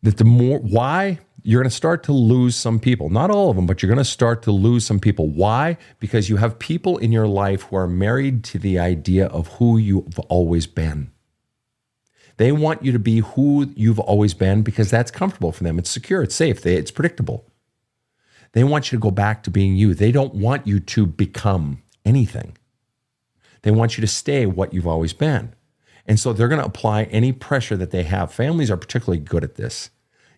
Why? You're going to start to lose some people. Not all of them, but you're going to start to lose some people. Why? Because you have people in your life who are married to the idea of who you've always been. They want you to be who you've always been because that's comfortable for them. It's secure, it's safe, it's predictable. They want you to go back to being you. They don't want you to become anything. They want you to stay what you've always been. And so they're going to apply any pressure that they have. Families are particularly good at this,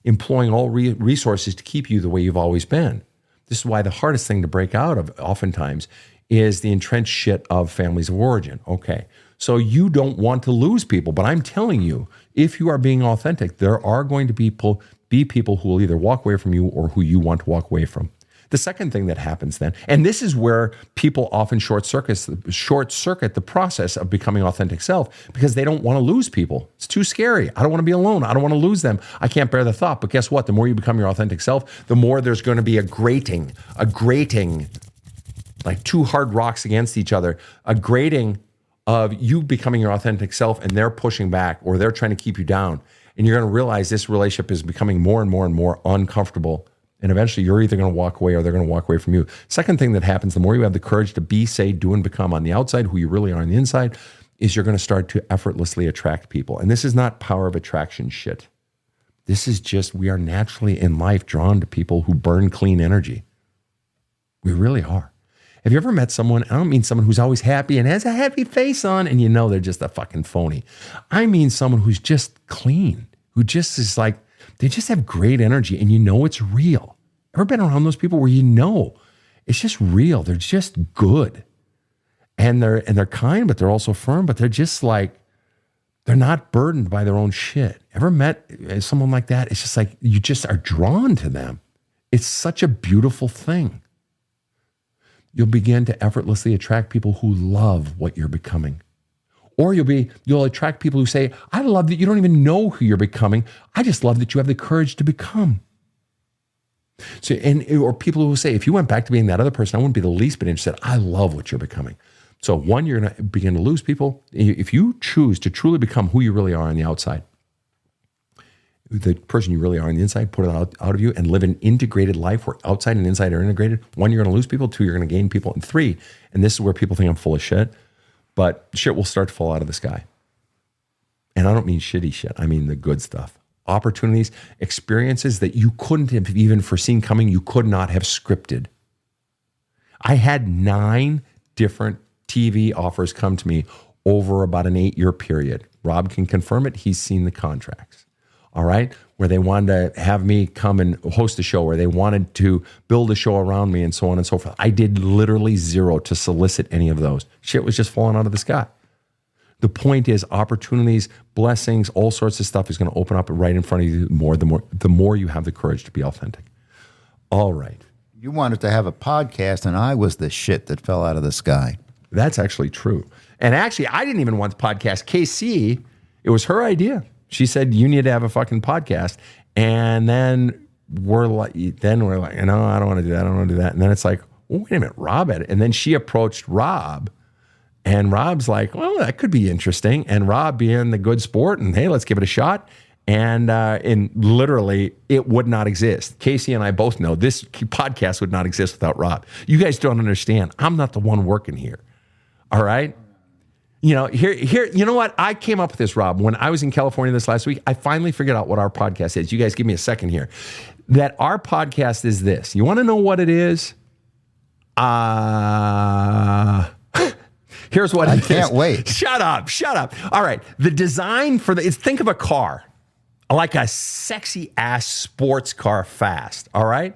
employing all resources to keep you the way you've always been. This is why the hardest thing to break out of oftentimes is the entrenched shit of families of origin. Okay, so you don't want to lose people, but I'm telling you, if you are being authentic, there are going to be people who will either walk away from you or who you want to walk away from. The second thing that happens then, and this is where people often short circuit the process of becoming authentic self because they don't want to lose people. It's too scary. I don't want to be alone. I don't want to lose them. I can't bear the thought. But guess what? The more you become your authentic self, the more there's going to be a grating, like two hard rocks against each other, a grating of you becoming your authentic self and they're pushing back or they're trying to keep you down. And you're going to realize this relationship is becoming more and more and more uncomfortable. And eventually you're either going to walk away or they're going to walk away from you. Second thing that happens, the more you have the courage to be, say, do, and become on the outside who you really are on the inside, is you're going to start to effortlessly attract people. And this is not power of attraction shit. This is just, we are naturally in life drawn to people who burn clean energy. We really are. Have you ever met someone, I don't mean someone who's always happy and has a happy face on and you know they're just a fucking phony. I mean someone who's just clean, who just is like, they just have great energy and you know it's real. Ever been around those people where you know it's just real? They're just good. And they're kind, but they're also firm, but they're just like, they're not burdened by their own shit. Ever met someone like that? It's just like, you just are drawn to them. It's such a beautiful thing. You'll begin to effortlessly attract people who love what you're becoming. Or you'll attract people who say, I love that you don't even know who you're becoming. I just love that you have the courage to become. So, or people who say, if you went back to being that other person, I wouldn't be the least bit interested. I love what you're becoming. So one, you're going to begin to lose people. If you choose to truly become who you really are on the outside, the person you really are on the inside, put it out of you and live an integrated life where outside and inside are integrated. One, you're going to lose people. Two, you're going to gain people. And three, and this is where people think I'm full of shit, but shit will start to fall out of the sky. And I don't mean shitty shit. I mean the good stuff. Opportunities, experiences that you couldn't have even foreseen coming, you could not have scripted. I had 9 different TV offers come to me over about an 8-year period. Rob can confirm it. He's seen the contracts. All right? Where they wanted to have me come and host a show, where they wanted to build a show around me and so on and so forth. I did literally zero to solicit any of those. Shit was just falling out of the sky. The point is opportunities, blessings, all sorts of stuff is going to open up right in front of you the more you have the courage to be authentic. All right. You wanted to have a podcast and I was the shit that fell out of the sky. That's actually true. And actually, I didn't even want the podcast. KC, it was her idea. She said, you need to have a fucking podcast. And then we're like, no, I don't want to do that. I don't want to do that. And then it's like, well, wait a minute, Rob had it. And then she approached Rob. And Rob's like, well, that could be interesting. And Rob being the good sport and hey, let's give it a shot. And literally it would not exist. Casey and I both know this podcast would not exist without Rob. You guys don't understand. I'm not the one working here. All right. You know, here, you know what? I came up with this, Rob. When I was in California this last week, I finally figured out what our podcast is. You guys give me a second here. That our podcast is this. You want to know what it is? Here's what I can't wait. Shut up. All right. The design for think of a car, like a sexy ass sports car fast. All right.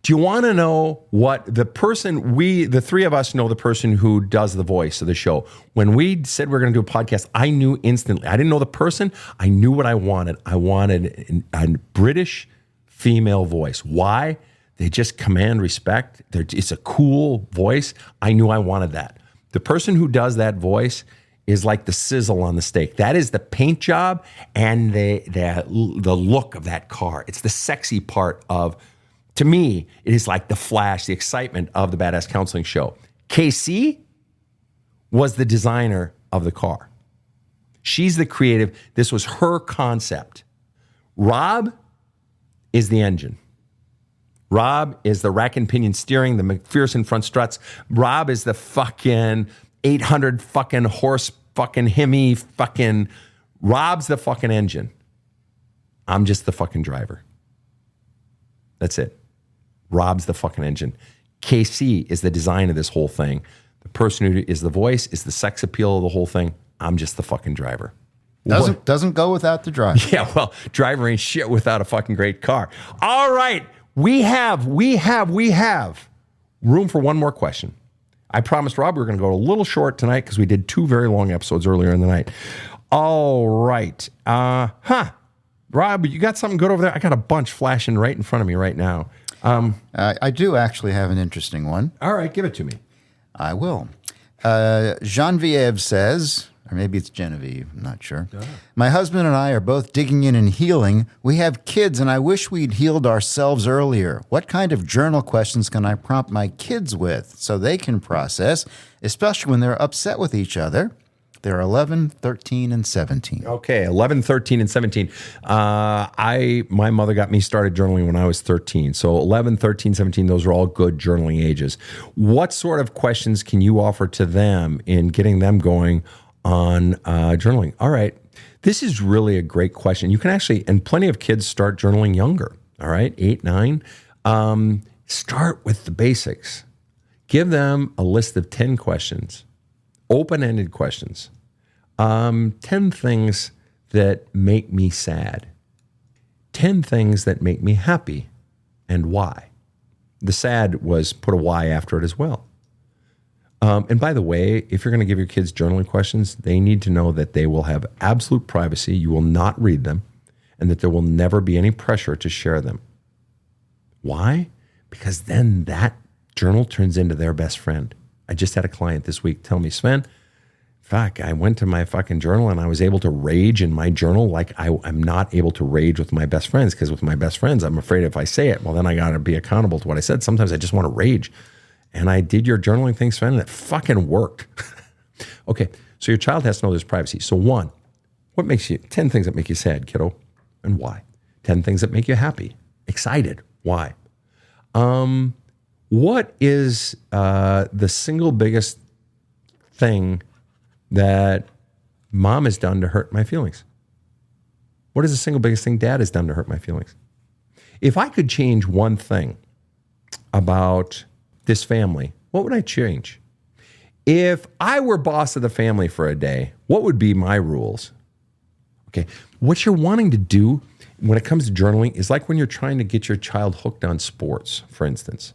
Do you want to know what the three of us know the person who does the voice of the show? When we said we were going to do a podcast, I knew instantly. I didn't know the person. I knew what I wanted. I wanted a British female voice. Why? They just command respect. It's a cool voice. I knew I wanted that. The person who does that voice is like the sizzle on the steak. That is the paint job and the look of that car. It's the sexy part of To me, it is like the flash, the excitement of the Badass Counseling Show. KC was the designer of the car. She's the creative. This was her concept. Rob is the engine. Rob is the rack and pinion steering, the McPherson front struts. Rob is the fucking 800 fucking horse fucking Hemi fucking. Rob's the fucking engine. I'm just the fucking driver. That's it. Rob's the fucking engine. KC is the design of this whole thing. The person who is the voice, is the sex appeal of the whole thing. I'm just the fucking driver. Doesn't go without the driver. Yeah, well, driver ain't shit without a fucking great car. All right. We have room for one more question. I promised Rob we were going to go a little short tonight because we did 2 very long episodes earlier in the night. All right. Rob, you got something good over there? I got a bunch flashing right in front of me right now. I do actually have an interesting one. All right, give it to me. I will. Genevieve says, or maybe it's Genevieve, I'm not sure. My husband and I are both digging in and healing. We have kids, and I wish we'd healed ourselves earlier. What kind of journal questions can I prompt my kids with so they can process, especially when they're upset with each other? They're 11, 13, and 17. Okay, 11, 13, and 17. My mother got me started journaling when I was 13. So 11, 13, 17, those are all good journaling ages. What sort of questions can you offer to them in getting them going on journaling? All right, this is really a great question. You can actually, and plenty of kids start journaling younger, all right, 8, 9. Start with the basics. Give them a list of 10 questions. Open-ended questions. 10 things that make me sad. 10 things that make me happy, and why. The sad was put a why after it as well. And by the way, if you're going to give your kids journaling questions, they need to know that they will have absolute privacy. You will not read them, and that there will never be any pressure to share them. Why? Because then that journal turns into their best friend. I just had a client this week tell me, Sven, fuck, I went to my fucking journal and I was able to rage in my journal like I'm not able to rage with my best friends, because with my best friends, I'm afraid if I say it, well, then I got to be accountable to what I said. Sometimes I just want to rage. And I did your journaling thing, Sven, and it fucking worked. Okay, so your child has to know there's privacy. So 1, what makes you, 10 things that make you sad, kiddo, and why? 10 things that make you happy, excited, why? What is the single biggest thing that mom has done to hurt my feelings? What is the single biggest thing dad has done to hurt my feelings? If I could change one thing about this family, what would I change? If I were boss of the family for a day, what would be my rules? Okay, what you're wanting to do when it comes to journaling is like when you're trying to get your child hooked on sports, for instance.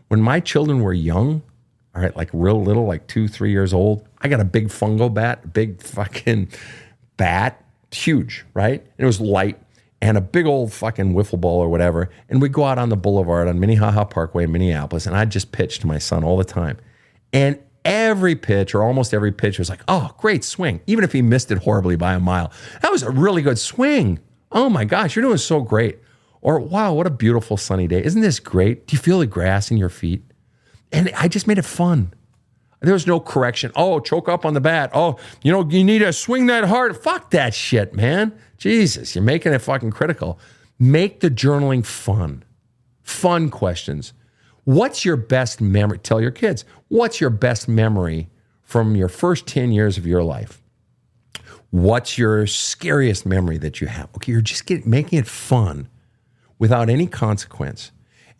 When my children were young, all right, like real little, like 2, 3 years old, I got a big fungo bat, big fucking bat, huge, right? And it was light, and a big old fucking wiffle ball or whatever. And we'd go out on the boulevard on Minnehaha Parkway in Minneapolis, and I'd just pitch to my son all the time. And every pitch, or almost every pitch, was like, oh, great swing. Even if he missed it horribly by a mile. That was a really good swing. Oh my gosh, you're doing so great. Or, wow, what a beautiful sunny day. Isn't this great? Do you feel the grass in your feet? And I just made it fun. There was no correction. Oh, choke up on the bat. Oh, you need to swing that hard. Fuck that shit, man. Jesus, you're making it fucking critical. Make the journaling fun. Fun questions. What's your best memory? Tell your kids, what's your best memory from your first 10 years of your life? What's your scariest memory that you have? Okay, you're just making it fun without any consequence.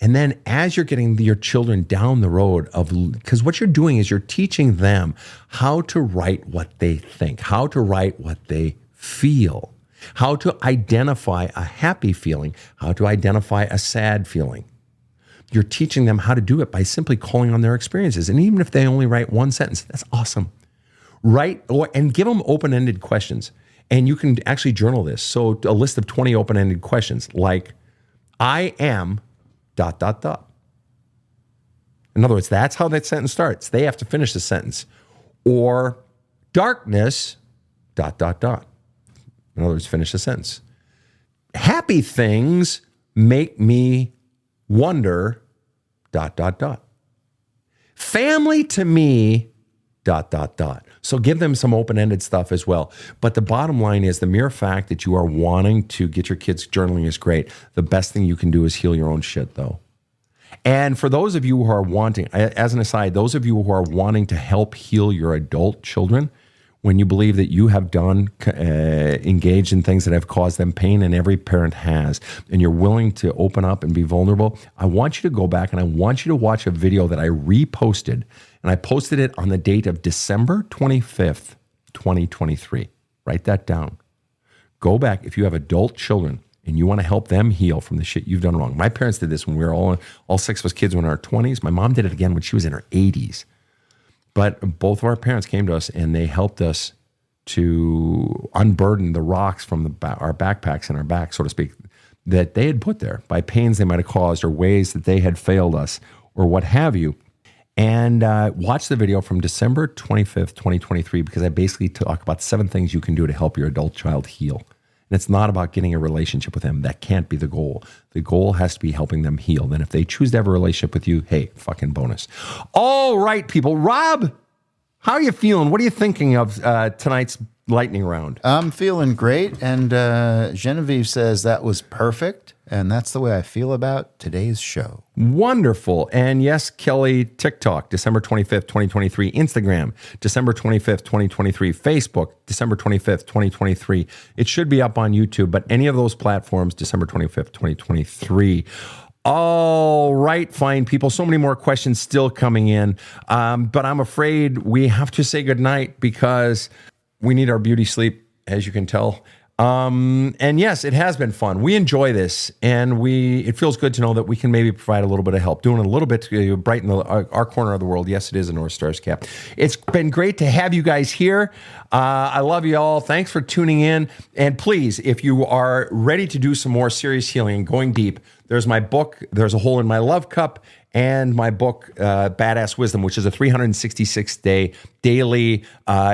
And then as you're getting your children down the road because what you're doing is you're teaching them how to write what they think, how to write what they feel, how to identify a happy feeling, how to identify a sad feeling. You're teaching them how to do it by simply calling on their experiences. And even if they only write one sentence, that's awesome. Write and give them open-ended questions. And you can actually journal this. So a list of 20 open-ended questions like, I am ... In other words, that's how that sentence starts. They have to finish the sentence. Or darkness ... In other words, finish the sentence. Happy things make me wonder, ... Family to me, ... So give them some open-ended stuff as well. But the bottom line is the mere fact that you are wanting to get your kids journaling is great. The best thing you can do is heal your own shit, though. And for those of you who are wanting, as an aside, those of you who are wanting to help heal your adult children, when you believe that you have done, engaged in things that have caused them pain, and every parent has, and you're willing to open up and be vulnerable, I want you to go back and I want you to watch a video that I reposted, and I posted it on the date of December 25th, 2023. Write that down. Go back if you have adult children and you want to help them heal from the shit you've done wrong. My parents did this when we were all six of us kids when we were in our 20s. My mom did it again when she was in her 80s. But both of our parents came to us and they helped us to unburden the rocks from our backpacks and our back, so to speak, that they had put there by pains they might have caused or ways that they had failed us or what have you. And watch the video from December 25th, 2023, because I basically talk about 7 things you can do to help your adult child heal. And it's not about getting a relationship with them. That can't be the goal. The goal has to be helping them heal. Then if they choose to have a relationship with you, hey, fucking bonus. All right, people. Rob, how are you feeling? What are you thinking of tonight's lightning round? I'm feeling great. And Genevieve says that was perfect. And that's the way I feel about today's show. Wonderful. And yes, Kelly, TikTok, December 25th, 2023. Instagram, December 25th, 2023. Facebook, December 25th, 2023. It should be up on YouTube, but any of those platforms, December 25th, 2023. All right, fine people. So many more questions still coming in. But I'm afraid we have to say goodnight because we need our beauty sleep, as you can tell. And yes, it has been fun. We enjoy this, and it feels good to know that we can maybe provide a little bit of help, doing a little bit to brighten our corner of the world. Yes, it is a North Star's cap. It's been great to have you guys here. I love you all. Thanks for tuning in. And please, if you are ready to do some more serious healing, going deep, there's my book, There's a Hole in My Love Cup, and my book, Badass Wisdom, which is a 366-day daily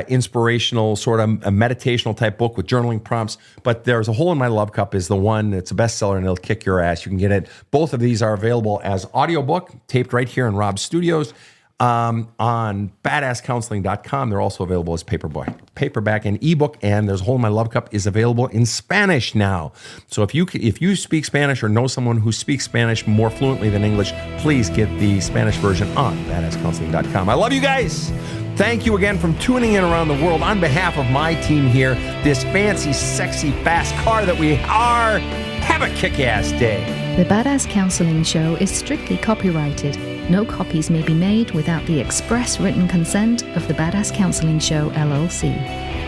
inspirational sort of a meditational type book with journaling prompts. But There's a Hole in My Love Cup is the one that's a bestseller, and it'll kick your ass. You can get it. Both of these are available as audiobook, taped right here in Rob's studios. On badasscounseling.com. They're also available as paperback and ebook, and There's a Hole in My Love Cup is available in Spanish now. So if you speak Spanish or know someone who speaks Spanish more fluently than English, please get the Spanish version on badasscounseling.com. I love you guys. Thank you again for tuning in around the world. On behalf of my team here, this fancy, sexy, fast car that we are, have a kick-ass day. The Badass Counseling Show is strictly copyrighted. No copies may be made without the express written consent of the Badass Counseling Show, LLC.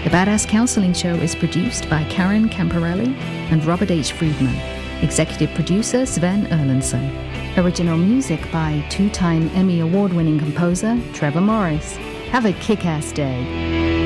The Badass Counseling Show is produced by Karen Camparelli and Robert H. Friedman. Executive producer Sven Erlandson. Original music by 2-time Emmy Award-winning composer Trevor Morris. Have a kick-ass day.